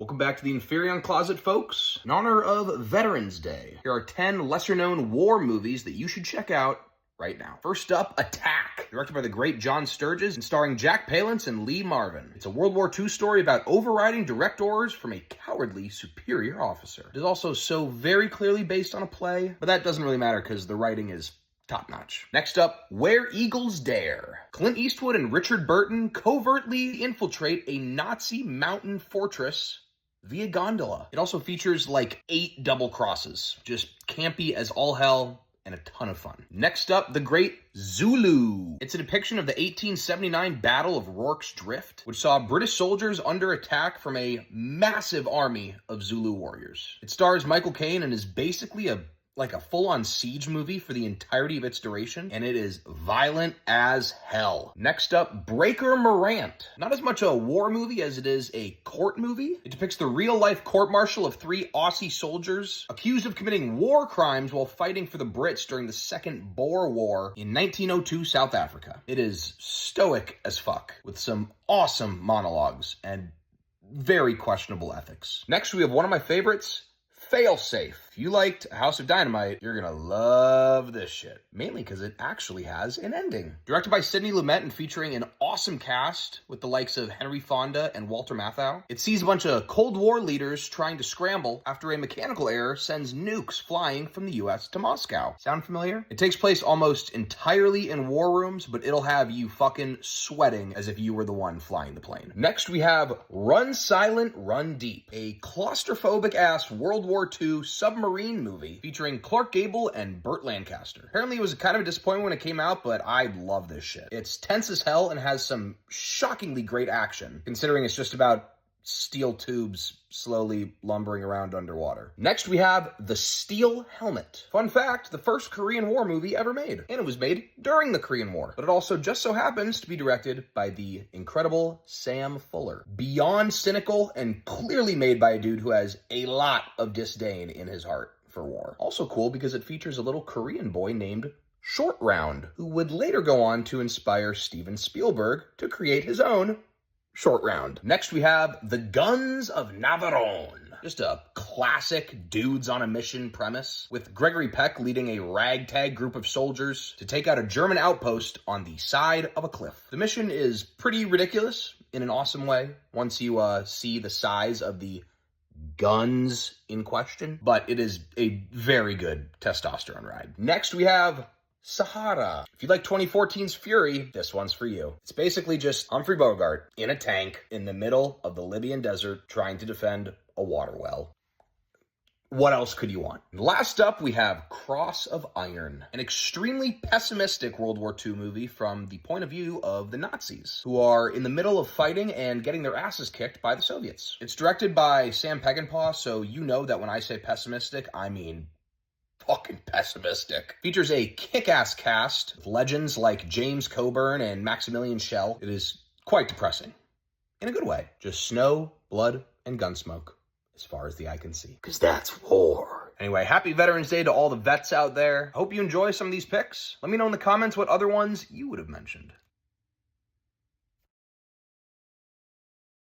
Welcome back to the Inferion Closet, folks. In honor of Veterans Day, here are 10 lesser-known war movies that you should check out right now. First up, Attack, directed by the great John Sturges and starring Jack Palance and Lee Marvin. It's a World War II story about overriding direct orders from a cowardly superior officer. It is also so very clearly based on a play, but that doesn't really matter because the writing is top-notch. Next up, Where Eagles Dare. Clint Eastwood and Richard Burton covertly infiltrate a Nazi mountain fortress via gondola. It also features like 8 double crosses. Just campy as all hell and a ton of fun. Next up, The Great Zulu. It's a depiction of the 1879 Battle of Rorke's Drift, which saw British soldiers under attack from a massive army of Zulu warriors. It stars Michael Caine and is basically a full-on siege movie for the entirety of its duration, and it is violent as hell. Next up, Breaker Morant. Not as much a war movie as it is a court movie. It depicts the real-life court-martial of 3 Aussie soldiers accused of committing war crimes while fighting for the Brits during the Second Boer War in 1902 South Africa. It is stoic as fuck, with some awesome monologues and very questionable ethics. Next, we have one of my favorites, Failsafe. If you liked House of Dynamite, you're gonna love this shit. Mainly because it actually has an ending. Directed by Sidney Lumet and featuring an awesome cast with the likes of Henry Fonda and Walter Matthau. It sees a bunch of Cold War leaders trying to scramble after a mechanical error sends nukes flying from the US to Moscow. Sound familiar? It takes place almost entirely in war rooms, but it'll have you fucking sweating as if you were the one flying the plane. Next, we have Run Silent, Run Deep, a claustrophobic-ass World War II submarine movie featuring Clark Gable and Burt Lancaster. Apparently it was kind of a disappointment when it came out, but I love this shit. It's tense as hell and has some shockingly great action, considering it's just about steel tubes slowly lumbering around underwater. Next, we have The Steel Helmet. Fun fact, the first Korean War movie ever made, and it was made during the Korean War, but it also just so happens to be directed by the incredible Sam Fuller. Beyond cynical and clearly made by a dude who has a lot of disdain in his heart for war. Also cool because it features a little Korean boy named Short Round, who would later go on to inspire Steven Spielberg to create his own Short Round. Next, we have The Guns of Navarone. Just a classic dudes on a mission premise, with Gregory Peck leading a ragtag group of soldiers to take out a German outpost on the side of a cliff. The mission is pretty ridiculous in an awesome way once you see the size of the guns in question, but it is a very good testosterone ride. Next, we have Sahara. If you like 2014's Fury, this one's for you. It's basically just Humphrey Bogart in a tank in the middle of the Libyan desert trying to defend a water well. What else could you want? Last up, we have Cross of Iron, an extremely pessimistic World War II movie from the point of view of the Nazis, who are in the middle of fighting and getting their asses kicked by the Soviets. It's directed by Sam Peckinpah, so you know that when I say pessimistic, I mean fucking pessimistic. Features a kick-ass cast with legends like James Coburn and Maximilian Schell. It is quite depressing. In a good way. Just snow, blood, and gunsmoke, as far as the eye can see. Because that's war. Anyway, happy Veterans Day to all the vets out there. I hope you enjoy some of these picks. Let me know in the comments what other ones you would have mentioned.